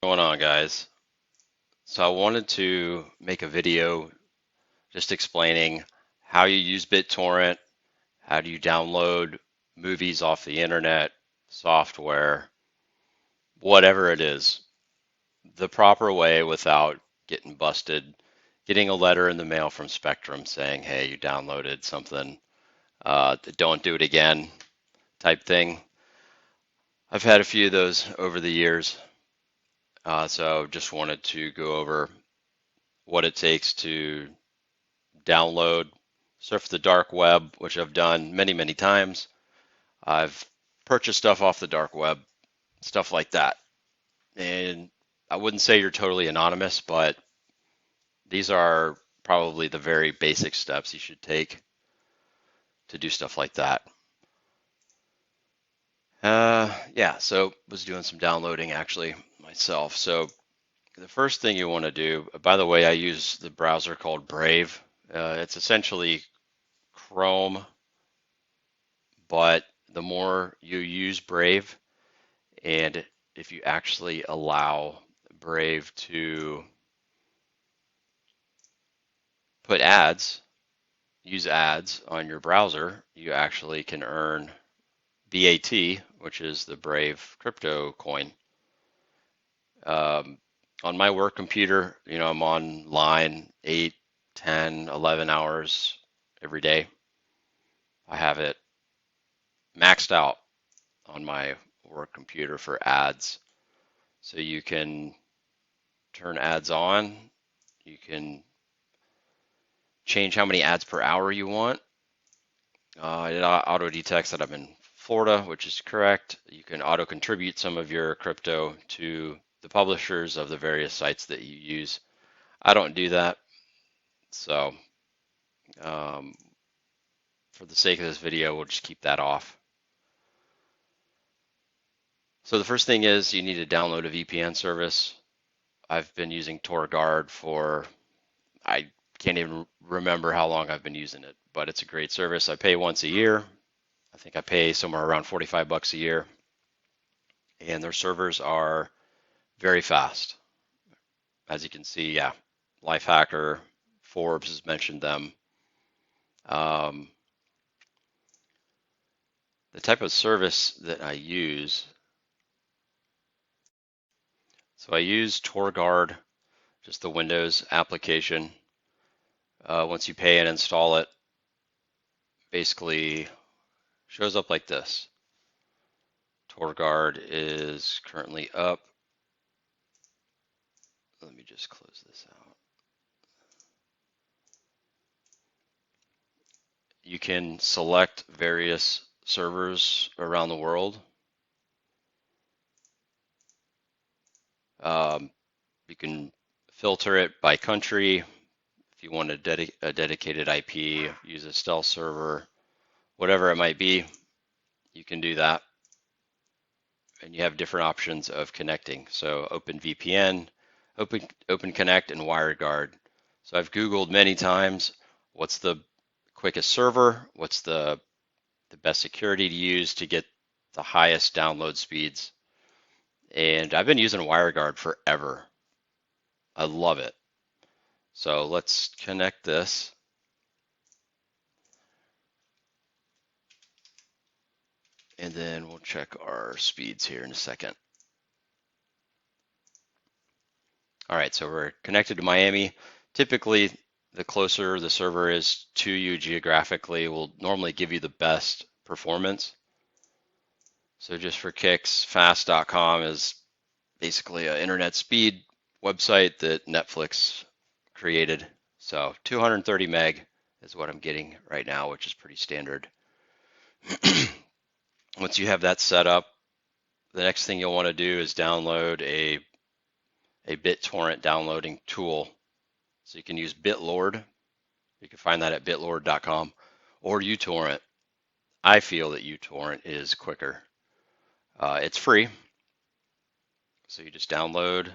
What's going on, guys? So I wanted to make a video just explaining how you use BitTorrent, how do you download movies off the internet, software, whatever it is, the proper way without getting busted, getting a letter in the mail from Spectrum saying, hey, you downloaded something, don't do it again type thing. I've had a few of those over the years, so just wanted to go over what it takes to download, surf the dark web, which I've done many, many times. I've purchased stuff off the dark web, stuff like that. And I wouldn't say you're totally anonymous, but these are probably the very basic steps you should take to do stuff like that. Yeah, so was doing some downloading actually myself. So the first thing you want to do, by the way, I use the browser called Brave. It's essentially Chrome, but the more you use Brave, and if you actually allow Brave to put ads, use ads on your browser, you actually can earn BAT, which is the Brave crypto coin. Um, on my work computer, I'm online 8, 10, 11 hours every day. I have it maxed out on my work computer for ads. So you can turn ads on. You can change how many ads per hour you want. It auto detects that I'm in Florida, which is correct. You can auto contribute some of your crypto to the publishers of the various sites that you use. I don't do that. So um, for the sake of this video, we'll just keep that off. So the first thing is you need to download a VPN service. I've been using TorGuard for, I can't even remember how long I've been using it, but it's a great service. I pay once a year. I think I pay somewhere around 45 bucks a year, and their servers are very fast. As you can see, yeah, Lifehacker, Forbes has mentioned them. Um, the type of service that I use, so I use TorGuard, just the Windows application. Once you pay and install it, basically shows up like this. TorGuard is currently up. Let me just close this out. You can select various servers around the world. You can filter it by country. If you want a dedicated IP, use a stealth server, whatever it might be, you can do that. And you have different options of connecting. So OpenVPN, Open Connect, and WireGuard. So I've Googled many times, what's the quickest server? What's the best security to use to get the highest download speeds? And I've been using WireGuard forever. I love it. So let's connect this. And then we'll check our speeds here in a second. All right, so we're connected to Miami. Typically, the closer the server is to you geographically will normally give you the best performance. So just for kicks, fast.com is basically an internet speed website that Netflix created. So 230 meg is what I'm getting right now, which is pretty standard. Once you have that set up, the next thing you'll want to do is download a BitTorrent downloading tool. So you can use BitLord. You can find that at bitlord.com or uTorrent. I feel that uTorrent is quicker. It's free. So you just download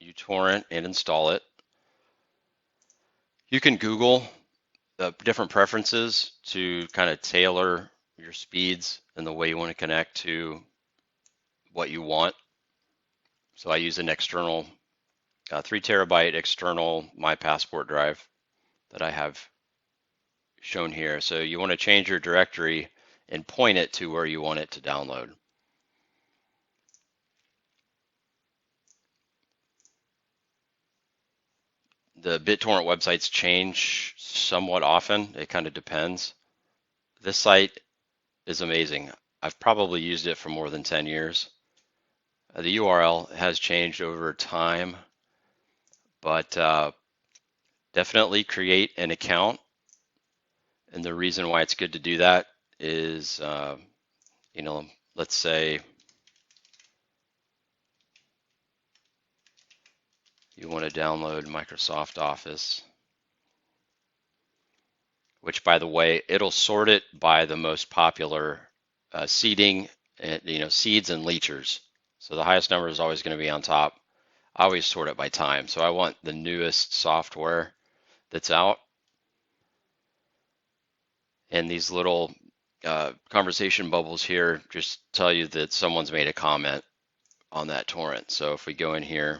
uTorrent and install it. You can Google different preferences to kind of tailor your speeds and the way you want to connect to what you want. So I use an external 3 terabyte external My Passport drive that I have shown here. So you want to change your directory and point it to where you want it to download. The BitTorrent websites change somewhat often. It kind of depends. This site is amazing. I've probably used it for more than 10 years. The URL has changed over time, but definitely create an account. And the reason why it's good to do that is, let's say you want to download Microsoft Office, which, by the way, it'll sort it by the most popular seeding, seeds and leechers. So the highest number is always going to be on top. I always sort it by time. So I want the newest software that's out. And these little conversation bubbles here just tell you that someone's made a comment on that torrent. So if we go in here,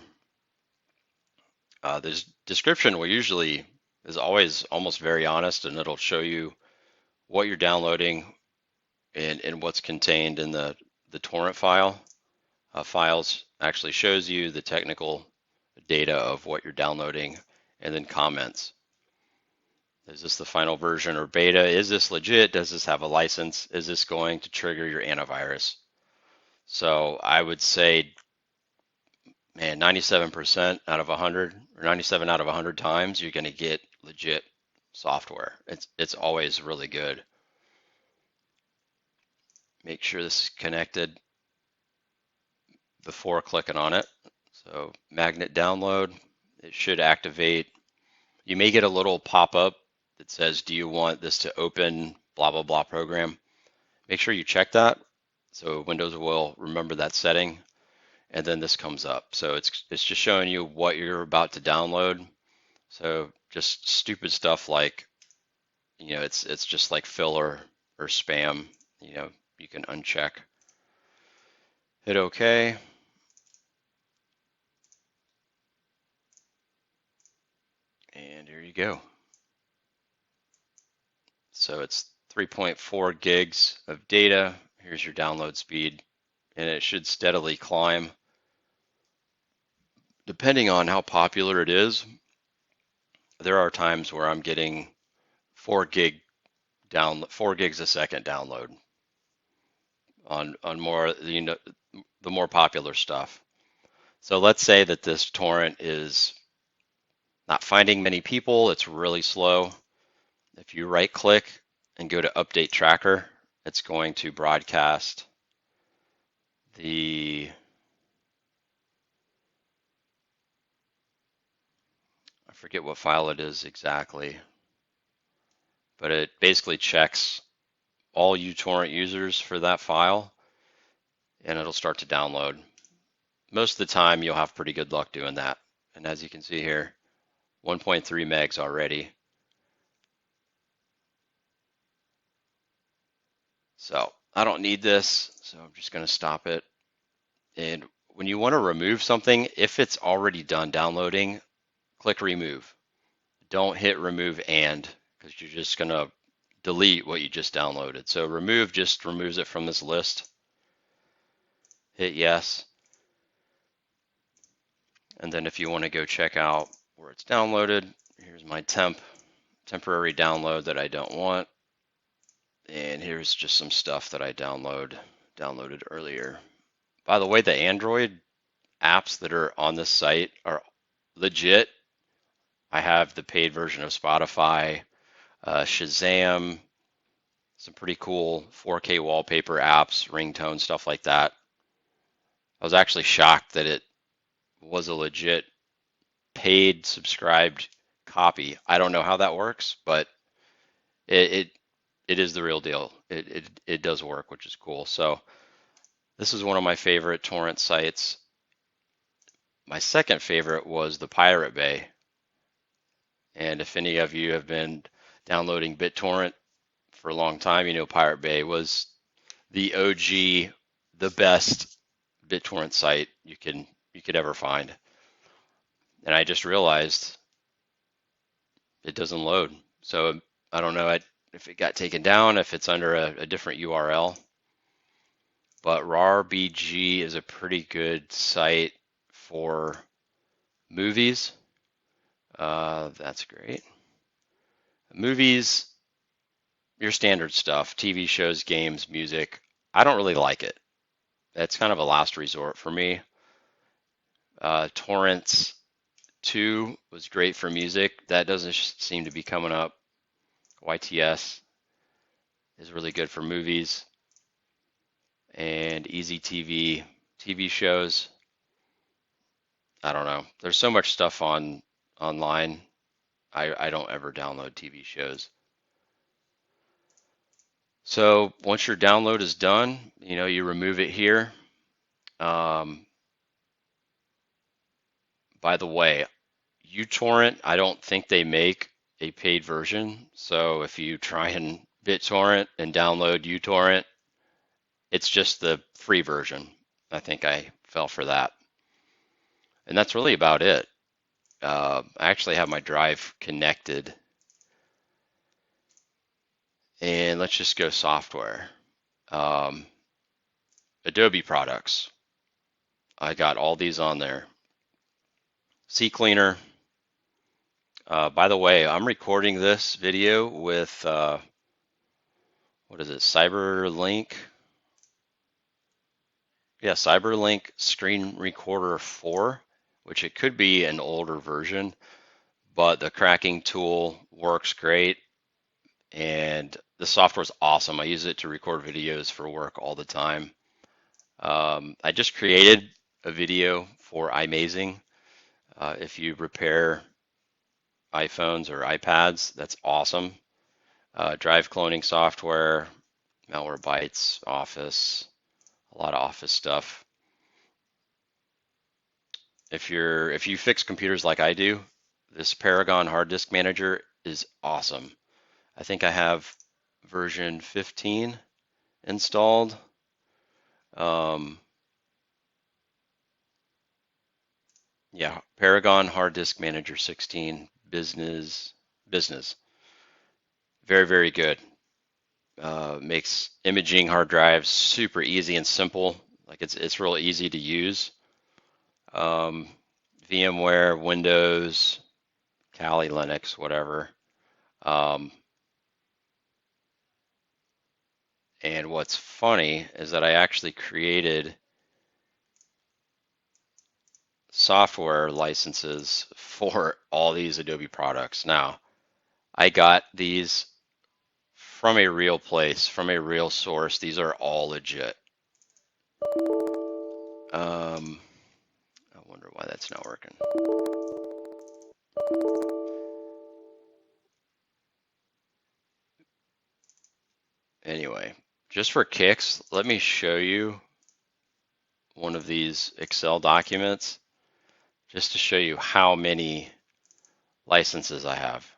this description is always almost very honest, and it'll show you what you're downloading and what's contained in the torrent file. Files actually shows you the technical data of what you're downloading, and then comments. Is this the final version or beta? Is this legit? Does this have a license? Is this going to trigger your antivirus? So I would say, man, 97% out of 100 or 97 out of 100 times, you're going to get legit software. It's always really good. Make sure this is connected before clicking on it. So magnet download, it should activate. You may get a little pop-up that says, do you want this to open blah, blah, blah program? Make sure you check that. So Windows will remember that setting, and then this comes up. So it's just showing you what you're about to download. So just stupid stuff like, it's just like filler or spam, you can uncheck. Hit OK. And here you go. So it's 3.4 gigs of data. Here's your download speed, and it should steadily climb. Depending on how popular it is, there are times where I'm getting 4 gigs a second download on more, the more popular stuff. So let's say that this torrent is not finding many people, it's really slow. If you right click and go to update tracker, it's going to broadcast I forget what file it is exactly, but it basically checks all uTorrent users for that file, and it'll start to download. Most of the time, you'll have pretty good luck doing that. And as you can see here, 1.3 megs already. So I don't need this, so I'm just going to stop it. And when you want to remove something, if it's already done downloading, click remove. Don't hit remove because you're just going to delete what you just downloaded. So remove just removes it from this list. Hit yes. And then if you want to go check out where it's downloaded, here's my temporary download that I don't want. And here's just some stuff that I downloaded earlier. By the way, the Android apps that are on this site are legit. I have the paid version of Spotify, Shazam, some pretty cool 4K wallpaper apps, ringtone, stuff like that. I was actually shocked that it was a legit paid subscribed copy. I don't know how that works, but it is the real deal. It does work, which is cool. So this is one of my favorite torrent sites. My second favorite was the Pirate Bay. And if any of you have been downloading BitTorrent for a long time, you know Pirate Bay was the OG, the best BitTorrent site you can you could ever find. And I just realized it doesn't load. So I don't know if it got taken down, if it's under a different URL. But RARBG is a pretty good site for movies. That's great. Movies, your standard stuff, TV shows, games, music. I don't really like it. That's kind of a last resort for me. Torrents 2 was great for music. That doesn't seem to be coming up. YTS is really good for movies. And Easy TV shows. I don't know. There's so much stuff online. I don't ever download TV shows. So once your download is done, you remove it here. By the way, uTorrent, I don't think they make a paid version. So if you try and BitTorrent and download uTorrent, it's just the free version. I think I fell for that. And that's really about it. I actually have my drive connected. And let's just go software. Adobe products. I got all these on there. CCleaner. By the way, I'm recording this video with, what is it, CyberLink? Yeah, CyberLink Screen Recorder 4, which it could be an older version, but the cracking tool works great, and the software is awesome. I use it to record videos for work all the time. I just created a video for iMazing. If you repair iPhones or iPads, that's awesome. Drive cloning software, Malwarebytes, Office, a lot of Office stuff. If you fix computers like I do, this Paragon hard disk manager is awesome. I think I have version 15 installed. Yeah, Paragon hard disk manager 16 business. Very, very good. Makes imaging hard drives super easy and simple. Like it's real easy to use. VMware, Windows, Kali, Linux, whatever. And what's funny is that I actually created software licenses for all these Adobe products. Now, I got these from a real place, from a real source. These are all legit. I wonder why that's not working. Anyway, just for kicks, let me show you one of these Excel documents just to show you how many licenses I have.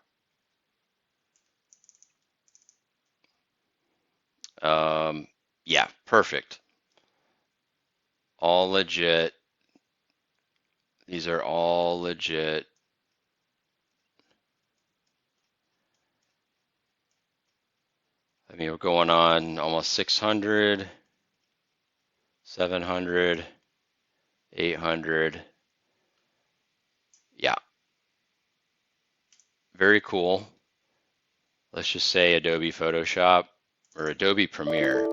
Yeah, perfect. All legit. These are all legit. I mean, we're going on almost 600, 700, 800. Yeah. Very cool. Let's just say Adobe Photoshop or Adobe Premiere.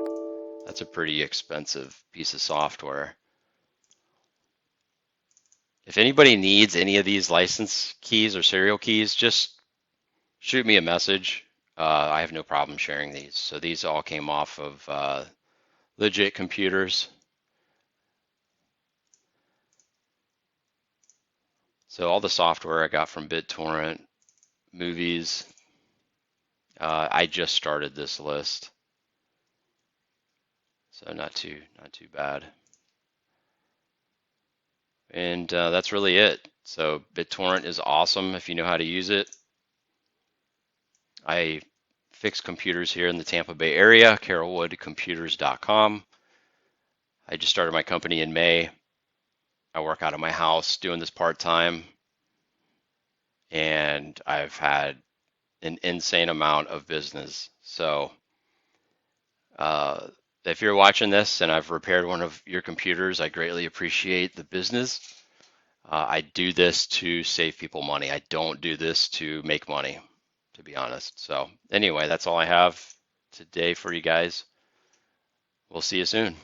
That's a pretty expensive piece of software. If anybody needs any of these license keys or serial keys, just shoot me a message. I have no problem sharing these. So these all came off of legit computers. So all the software I got from BitTorrent, movies. I just started this list, so not too bad. And that's really it. So BitTorrent is awesome if you know how to use it. I fix computers here in the Tampa Bay area, carolwoodcomputers.com. I just started my company in May. I work out of my house doing this part-time, and I've had an insane amount of business. So uh, if you're watching this and I've repaired one of your computers, I greatly appreciate the business. I do this to save people money. I don't do this to make money, to be honest. So anyway, that's all I have today for you guys. We'll see you soon.